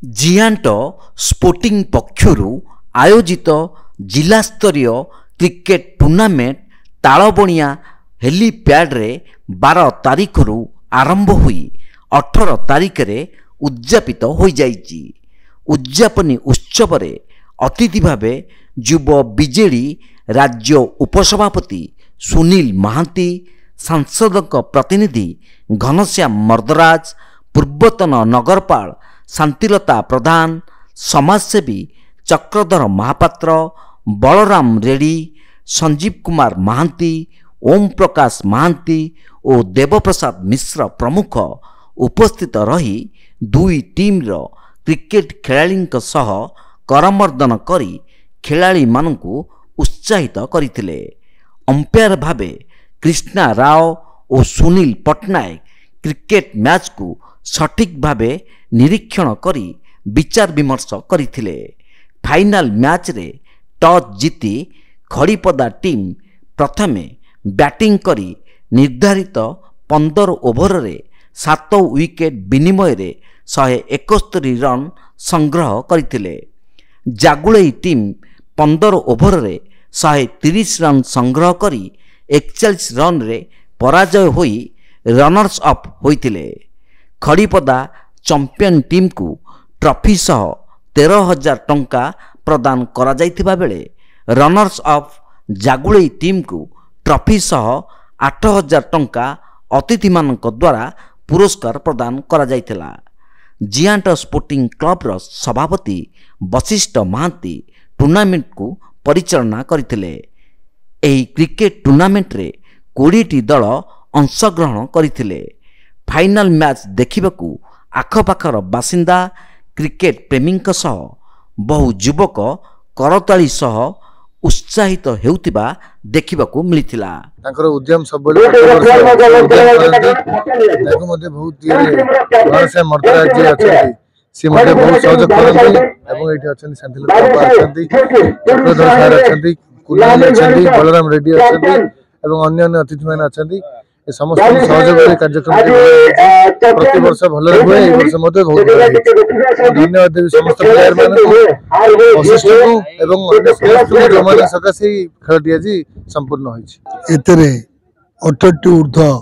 Giant sporting ପକ୍ଷରୁ ଆୟୋଜିତ ଜିଲ୍ଲାସ୍ତରୀୟ କ୍ରିକେଟ ଟୁର୍ଣ୍ଣାମେଣ୍ଟ ତାଳବଣିଆ ହେଲିପ୍ୟାଡ୍ରେ 12 ତାରିଖରୁ ଆରମ୍ଭ ହୋଇ 18 ତାରିଖରେ ଉଦ୍ଯାପିତ ହୋଇଯାଇଛି। ଉଦ୍ଯାପନୀ ଉତ୍ସବରେ ଅତିଥି ଭାବେ ଯୁବ ବିଜେଡି ରାଜ୍ୟ ଉପସଭାପତି ସୁନୀଲ ମହାନ୍ତି, ସାଂସଦଙ୍କ ପ୍ରତିନିଧି ଘନଶ୍ୟାମ ମର୍ଦ୍ଦରାଜ, ପୂର୍ବତନ ନଗରପାଳ ଶାନ୍ତିଲତା ପ୍ରଧାନ, ସମାଜସେବୀ ଚକ୍ରଧର ମହାପାତ୍ର, ବଳରାମ ରେଡ୍ଡି, ସଞ୍ଜୀବ କୁମାର ମହାନ୍ତି, ଓମ୍ ପ୍ରକାଶ ମହାନ୍ତି ଓ ଦେବପ୍ରସାଦ ମିଶ୍ର ପ୍ରମୁଖ ଉପସ୍ଥିତ ରହି ଦୁଇ ଟିମ୍ର କ୍ରିକେଟ ଖେଳାଳିଙ୍କ ସହ କରମର୍ଦ୍ଦନ କରି ଖେଳାଳିମାନଙ୍କୁ ଉତ୍ସାହିତ କରିଥିଲେ। ଅମ୍ପାୟାର ଭାବେ କ୍ରିଷ୍ଣା ରାଓ ଓ ସୁନୀଲ ପଟ୍ଟନାୟକ କ୍ରିକେଟ ମ୍ୟାଚକୁ ସଠିକ୍ ଭାବେ ନିରୀକ୍ଷଣ କରି ବିଚାର ବିମର୍ଶ କରିଥିଲେ। ଫାଇନାଲ ମ୍ୟାଚରେ ଟସ୍ ଜିତି ଖଡ଼ିପଦା ଟିମ୍ ପ୍ରଥମେ ବ୍ୟାଟିଂ କରି ନିର୍ଦ୍ଧାରିତ 15 ଓଭରରେ 7 ୱିକେଟ୍ ବିନିମୟରେ 171 ରନ୍ ସଂଗ୍ରହ କରିଥିଲେ। ଜାଗୁଳେଇ ଟିମ୍ 15 ଓଭରରେ 130 ରନ୍ ସଂଗ୍ରହ କରି 41 ରନ୍ରେ ପରାଜୟ ହୋଇ ରନର୍ସ ଅପ୍ ହୋଇଥିଲେ। ଖଡ଼ିପଦା ଚମ୍ପିୟନ ଟିମ୍କୁ ଟ୍ରଫି ସହ 13,000 ଟଙ୍କା ପ୍ରଦାନ କରାଯାଇଥିବା ବେଳେ ରନର୍ସ ଅପ୍ ଜାଗୁଳେଇ ଟିମ୍କୁ ଟ୍ରଫି ସହ 8,000 ଟଙ୍କା ଅତିଥିମାନଙ୍କ ଦ୍ୱାରା ପୁରସ୍କାର ପ୍ରଦାନ କରାଯାଇଥିଲା। ଜିଆଣ୍ଟ ସ୍ପୋର୍ଟିଂ କ୍ଲବର ସଭାପତି ବଶିଷ୍ଠ ମହାନ୍ତି ଟୁର୍ଣ୍ଣାମେଣ୍ଟକୁ ପରିଚାଳନା କରିଥିଲେ। ଏହି କ୍ରିକେଟ ଟୁର୍ଣ୍ଣାମେଣ୍ଟରେ 20ଟି ଦଳ ଅଂଶଗ୍ରହଣ କରିଥିଲେ। ଫାଇନାଲ ମ୍ୟାଚ ଦେଖିବାକୁ ଆଖପାଖର ବାସିନ୍ଦା, କ୍ରିକେଟ ପ୍ରେମୀଙ୍କ ସହ ବହୁ ଯୁବକ କରତାଳି ସହ ଉତ୍ସାହିତ ହେଉଥିବା ଦେଖିବାକୁ ମିଳିଥିଲା। ତାଙ୍କର ଉଦ୍ୟମ ସବୁବେଳେ ମର୍ଦ୍ଦରାଜ ଅଛନ୍ତି, ସେ ମଧ୍ୟ ବହୁତ ସହଯୋଗ କରନ୍ତି ଏବଂ ଏଇଠି ଅଛନ୍ତି ଶାନ୍ତିଲତା ଅଛନ୍ତି, ଚକ୍ରଧର ସାର୍ ଅଛନ୍ତି, କୁଲାଲି ଅଛନ୍ତି, ବଳରାମ ରେଡ୍ଡି ଅଛନ୍ତି ଏବଂ ଅନ୍ୟାନ୍ୟ ଅତିଥିମାନେ ଅଛନ୍ତି। ଏ ସମସ୍ତଙ୍କ ସହଯୋଗରେ କାର୍ଯ୍ୟକ୍ରମ ପ୍ରତିବର୍ଷ ଭଲରେ ହୁଏ। ଏହି ବର୍ଷ ମଧ୍ୟ ବହୁତ ଭଲ ହେଇଛି। ଧନ୍ୟବାଦ ଦେବି ସମସ୍ତ ପ୍ଲେୟାରମାନଙ୍କୁ, ବଶିଷ୍ଠଙ୍କୁ ଏବଂ ଅନ୍ୟ ସମସ୍ତଙ୍କୁ ଯେଉଁମାନେ ସକାଶେ ଖେଳଟି ଆଜି ସମ୍ପୂର୍ଣ୍ଣ ହୋଇଛି। ଏଥିରେ 18ଟି ଊର୍ଦ୍ଧ୍ୱ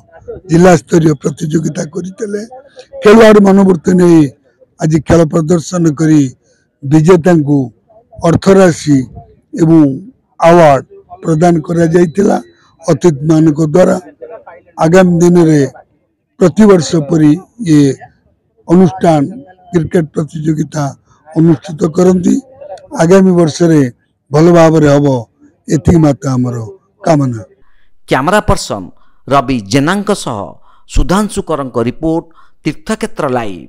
ଜିଲ୍ଲାସ୍ତରୀୟ ପ୍ରତିଯୋଗିତା କରିଥିଲେ। ଖେଳୁଆଡ଼ି ମନୋବୃତ୍ତି ନେଇ ଆଜି ଖେଳ ପ୍ରଦର୍ଶନ କରି ବିଜେତାଙ୍କୁ ଅର୍ଥରାଶି ଏବଂ ଆୱାର୍ଡ ପ୍ରଦାନ କରାଯାଇଥିଲା ଅତିଥିମାନଙ୍କ ଦ୍ୱାରା। ଆଗାମୀ ଦିନରେ ପ୍ରତିବର୍ଷ ପରି ଏ ଅନୁଷ୍ଠାନ କ୍ରିକେଟ ପ୍ରତିଯୋଗିତା ଅନୁଷ୍ଠିତ କରନ୍ତି। ଆଗାମୀ ବର୍ଷରେ ଭଲ ଭାବରେ ହେବ, ଏତିକି ମାତ୍ର ଆମର କାମନା। କ୍ୟାମେରା ପର୍ସନ ରବି ଜେନାଙ୍କ ସହ ସୁଧାଂଶୁ କରଙ୍କ ରିପୋର୍ଟ, ତୀର୍ଥକ୍ଷେତ୍ର ଲାଇଭ୍।